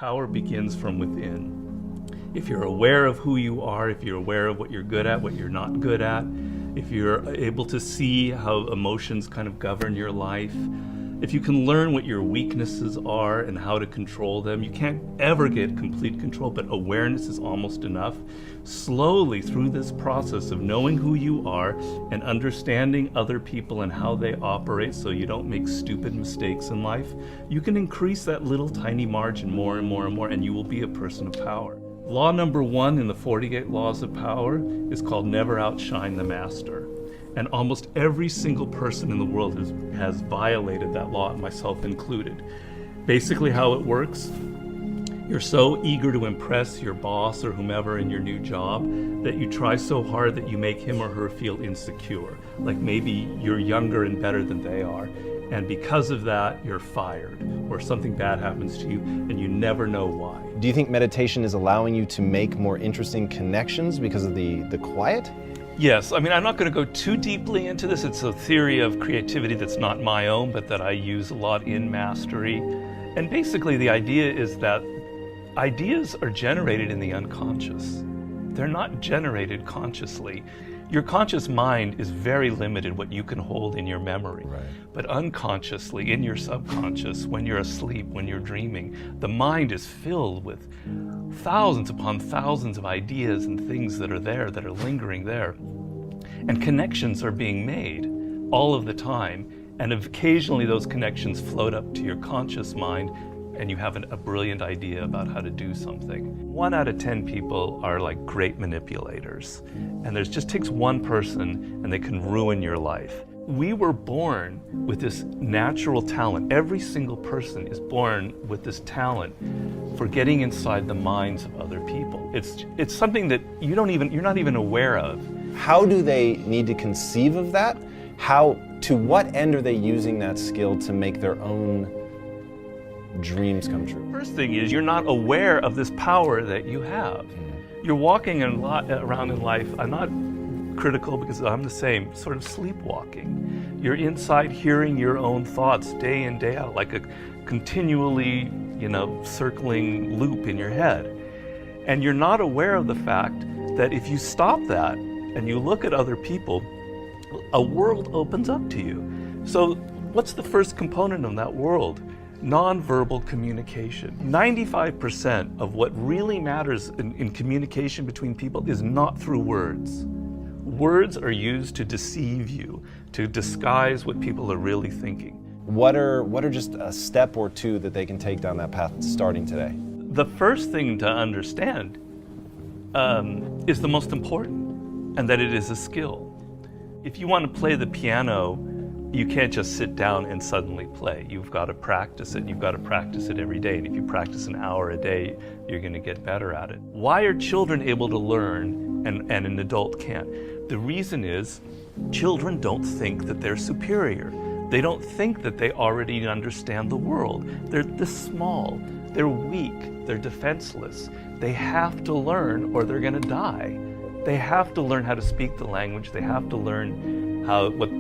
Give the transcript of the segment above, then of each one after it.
Power begins from within. If you're aware of who you are, if you're aware of what you're good at, what you're not good at, if you're able to see how emotions kind of govern your life, if you can learn what your weaknesses are and how to control them, you can't ever get complete control, but awareness is almost enough. Slowly through this process of knowing who you are and understanding other people and how they operate so you don't make stupid mistakes in life, you can increase that little tiny margin more and more and more, and you will be a person of power. Law number 1 in the 48 Laws of Power is called never outshine the master. And almost every single person in the world has violated that law, myself included. Basically how it works, you're so eager to impress your boss or whomever in your new job that you try so hard that you make him or her feel insecure. Like maybe you're younger and better than they are. And because of that, you're fired, or something bad happens to you and you never know why. Do you think meditation is allowing you to make more interesting connections because of the quiet? Yes, I mean, I'm not going to go too deeply into this. It's a theory of creativity that's not my own, but that I use a lot in Mastery. And basically the idea is that ideas are generated in the unconscious. They're not generated consciously. Your conscious mind is very limited what you can hold in your memory. Right. But unconsciously, in your subconscious, when you're asleep, when you're dreaming, the mind is filled with thousands upon thousands of ideas and things that are there, that are lingering there. And connections are being made all of the time. And occasionally those connections float up to your conscious mind and you have a brilliant idea about how to do something. 1 out of 10 people are like great manipulators. And there just takes one person and they can ruin your life. We were born with this natural talent. Every single person is born with this talent for getting inside the minds of other people. It's something that you're not even aware of. How do they need to conceive of that? To what end are they using that skill to make their own dreams come true? First thing is, you're not aware of this power that you have. You're walking around in life, I'm not critical because I'm the same, sort of sleepwalking. You're inside hearing your own thoughts day in, day out, like a continually, circling loop in your head. And you're not aware of the fact that if you stop that and you look at other people, a world opens up to you. So what's the first component of that world? Nonverbal communication. 95% of what really matters in communication between people is not through words. Words are used to deceive you, to disguise what people are really thinking. What are just a step or two that they can take down that path starting today? The first thing to understand is the most important, and that it is a skill. If you want to play the piano, you can't just sit down and suddenly play. You've got to practice it. You've got to practice it every day. And if you practice an hour a day, you're going to get better at it. Why are children able to learn and an adult can't? The reason is children don't think that they're superior. They don't think that they already understand the world. They're this small. They're weak. They're defenseless. They have to learn or they're going to die. They have to learn how to speak the language. They have to learn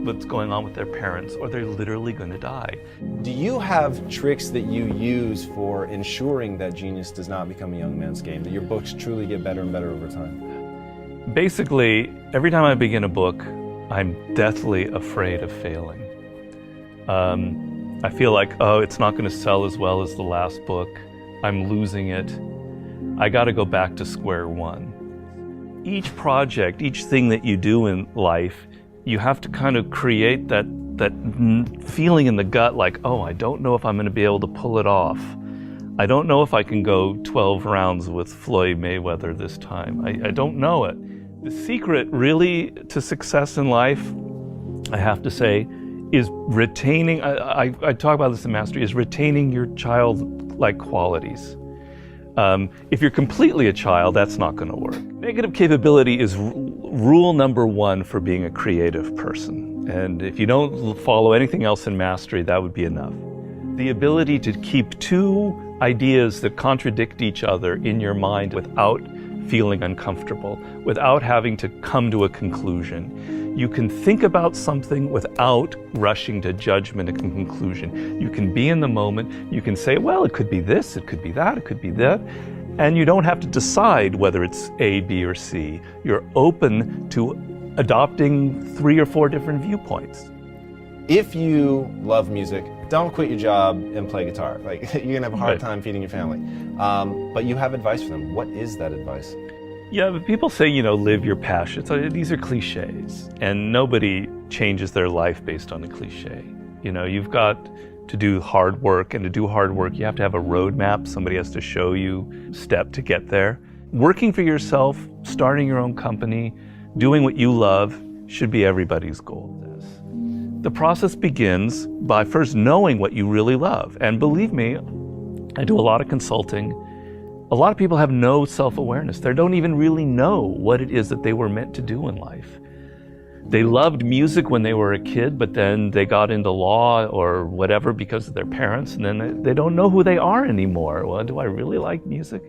what's going on with their parents, or they're literally going to die. Do you have tricks that you use for ensuring that genius does not become a young man's game, that your books truly get better and better over time? Basically, every time I begin a book, I'm deathly afraid of failing. I feel like, it's not going to sell as well as the last book. I'm losing it. I got to go back to square one. Each project, each thing that you do in life, you have to kind of create that feeling in the gut like, I don't know if I'm going to be able to pull it off. I don't know if I can go 12 rounds with Floyd Mayweather this time. I don't know it. The secret really to success in life, I have to say, is retaining, I talk about this in Mastery, is retaining your childlike qualities. If you're completely a child, that's not going to work. Negative capability is rule number 1 for being a creative person. And if you don't follow anything else in Mastery, that would be enough. The ability to keep 2 ideas that contradict each other in your mind without feeling uncomfortable, without having to come to a conclusion. You can think about something without rushing to judgment and conclusion. You can be in the moment. You can say, well, it could be this, it could be that, it could be that. And you don't have to decide whether it's A, B, or C. You're open to adopting 3 or 4 different viewpoints. If you love music, don't quit your job and play guitar. Like, you're gonna have a hard time feeding your family. But you have advice for them. What is that advice? Yeah, but people say, live your passion. So these are cliches, and nobody changes their life based on a cliche. You've got to do hard work, and to do hard work, you have to have a roadmap. Somebody has to show you step to get there. Working for yourself, starting your own company, doing what you love should be everybody's goal. The process begins by first knowing what you really love. And believe me, I do a lot of consulting. A lot of people have no self-awareness. They don't even really know what it is that they were meant to do in life. They loved music when they were a kid, but then they got into law or whatever because of their parents, and then they don't know who they are anymore. Well, do I really like music?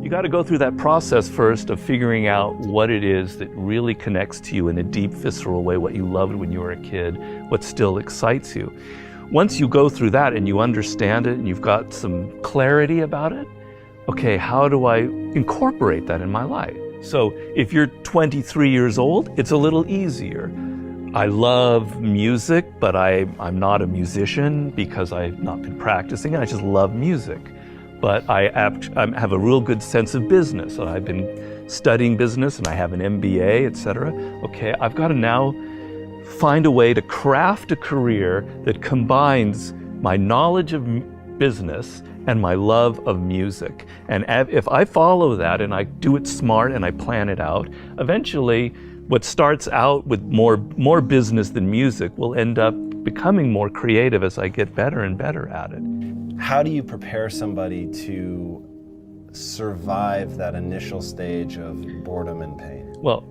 You got to go through that process first of figuring out what it is that really connects to you in a deep, visceral way, what you loved when you were a kid, what still excites you. Once you go through that and you understand it and you've got some clarity about it, okay, how do I incorporate that in my life? So if you're 23 years old, it's a little easier. I love music, but I'm not a musician because I've not been practicing. I just love music. But I have a real good sense of business. I've been studying business and I have an MBA, etc. Okay, I've got to now find a way to craft a career that combines my knowledge of business and my love of music. And if I follow that and I do it smart and I plan it out, eventually what starts out with more business than music will end up becoming more creative as I get better and better at it. How do you prepare somebody to survive that initial stage of boredom and pain? Well,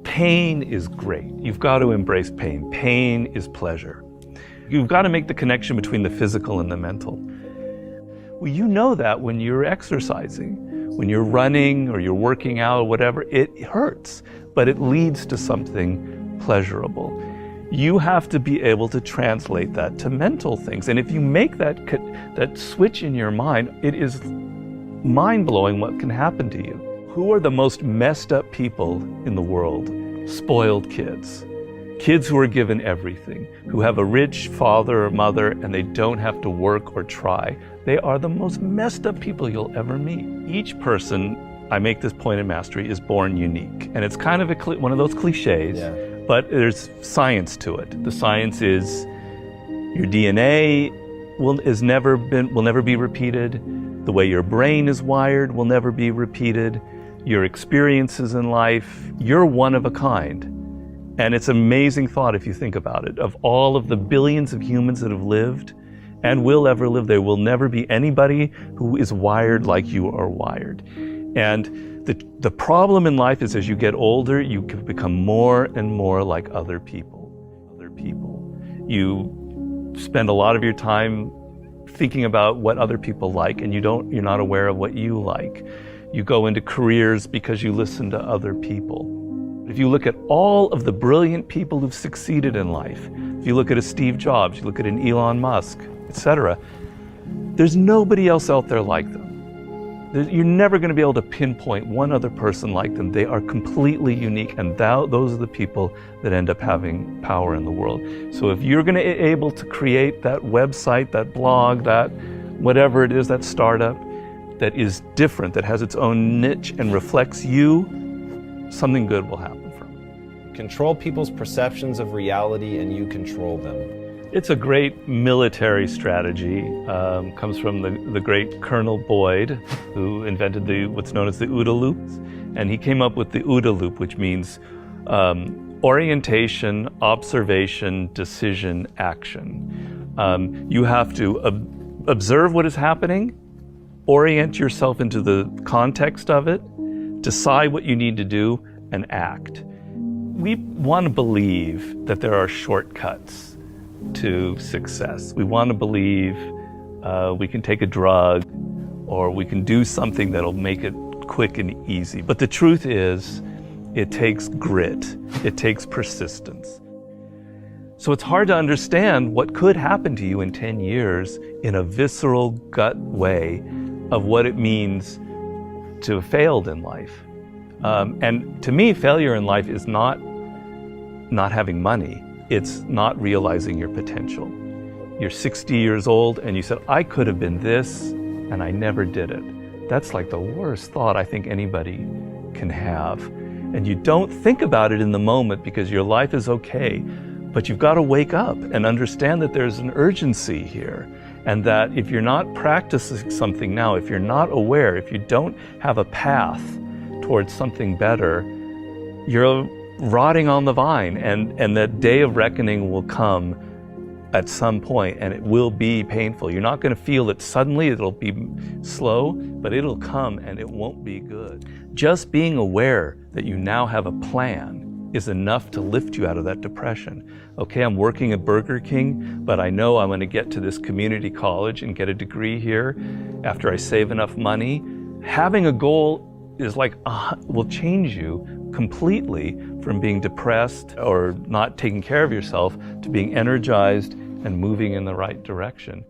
pain is great. You've got to embrace pain. Pain is pleasure. You've got to make the connection between the physical and the mental. Well, you know that when you're exercising, when you're running or you're working out or whatever, it hurts, but it leads to something pleasurable. You have to be able to translate that to mental things. And if you make that switch in your mind, it is mind-blowing what can happen to you. Who are the most messed up people in the world? Spoiled kids. Kids who are given everything, who have a rich father or mother and they don't have to work or try. They are the most messed up people you'll ever meet. Each person, I make this point in Mastery, is born unique. And it's kind of one of those cliches. Yeah. But there's science to it. The science is your DNA will never be repeated. The way your brain is wired will never be repeated. Your experiences in life, you're one of a kind. And it's an amazing thought if you think about it. Of all of the billions of humans that have lived and will ever live, there will never be anybody who is wired like you are wired. And the problem in life is as you get older, you can become more and more like other people. You spend a lot of your time thinking about what other people like, and you're not aware of what you like. You go into careers because you listen to other people. If you look at all of the brilliant people who've succeeded in life, if you look at a Steve Jobs, you look at an Elon Musk, etc., there's nobody else out there like them. You're never going to be able to pinpoint one other person like them. They are completely unique, and those are the people that end up having power in the world. So if you're going to be able to create that website, that blog, that whatever it is, that startup that is different, that has its own niche and reflects you, something good will happen from it. Control people's perceptions of reality and you control them. It's a great military strategy. Comes from the great Colonel Boyd, who invented what's known as the OODA loop. And he came up with the OODA loop, which means orientation, observation, decision, action. You have to observe what is happening, orient yourself into the context of it, decide what you need to do, and act. We want to believe that there are shortcuts to success. We want to believe we can take a drug or we can do something that'll make it quick and easy. But the truth is, it takes grit. It takes persistence. So it's hard to understand what could happen to you in 10 years in a visceral gut way of what it means to have failed in life. And to me, failure in life is not having money. It's not realizing your potential. You're 60 years old and you said, I could have been this, and I never did it. That's like the worst thought I think anybody can have. And you don't think about it in the moment because your life is okay. But you've got to wake up and understand that there's an urgency here, and that if you're not practicing something now, if you're not aware, if you don't have a path towards something better, you're rotting on the vine, and that day of reckoning will come at some point, and it will be painful. You're not going to feel it suddenly, it'll be slow, but it'll come and it won't be good. Just being aware that you now have a plan is enough to lift you out of that depression. Okay, I'm working at Burger King, but I know I'm going to get to this community college and get a degree here after I save enough money. Having a goal is like, will change you completely from being depressed or not taking care of yourself to being energized and moving in the right direction.